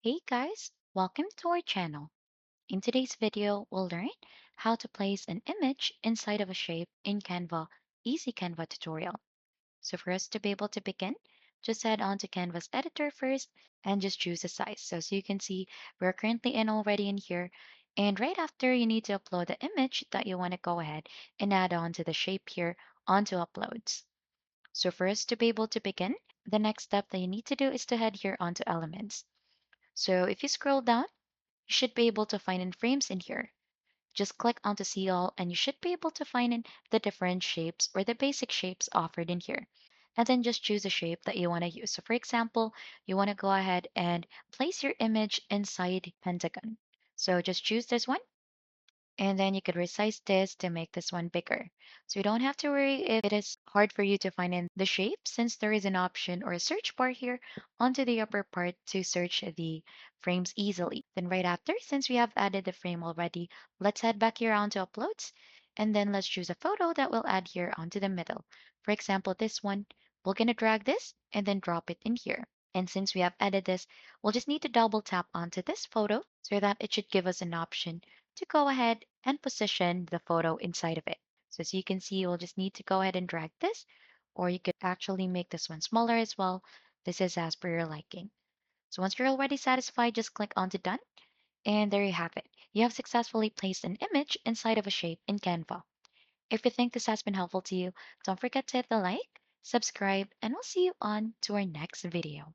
Hey guys, welcome to our channel. In today's video, we'll learn how to place an image inside of a shape in Canva, easy Canva tutorial. So for us to be able to begin, just head on to Canva's editor first and just choose a size. So you can see we're currently in already in here. And right after, you need to upload the image that you want to go ahead and add on to the shape here onto uploads. So for us to be able to begin, the next step that you need to do is to head here onto elements. So if you scroll down, you should be able to find in frames in here. Just click onto see all and you should be able to find in the different shapes or the basic shapes offered in here. And then just choose a shape that you want to use. So for example, you want to go ahead and place your image inside pentagon. So just choose this one and then you could resize this to make this one bigger. So you don't have to worry if it is hard for you to find in the shape since there is an option or a search bar here onto the upper part to search the frames easily. Then right after, since we have added the frame already, let's head back here onto uploads and then let's choose a photo that we'll add here onto the middle. For example, this one, we're going to drag this and then drop it in here. And since we have added this, we'll just need to double tap onto this photo so that it should give us an option to go ahead and position the photo inside of it. So as you can see, you'll just need to go ahead and drag this, or you could actually make this one smaller as well. This is as per your liking. So once you're already satisfied, just click on to done, and there you have it. You have successfully placed an image inside of a shape in Canva. If you think this has been helpful to you, don't forget to hit the like, subscribe, and we'll see you on to our next video.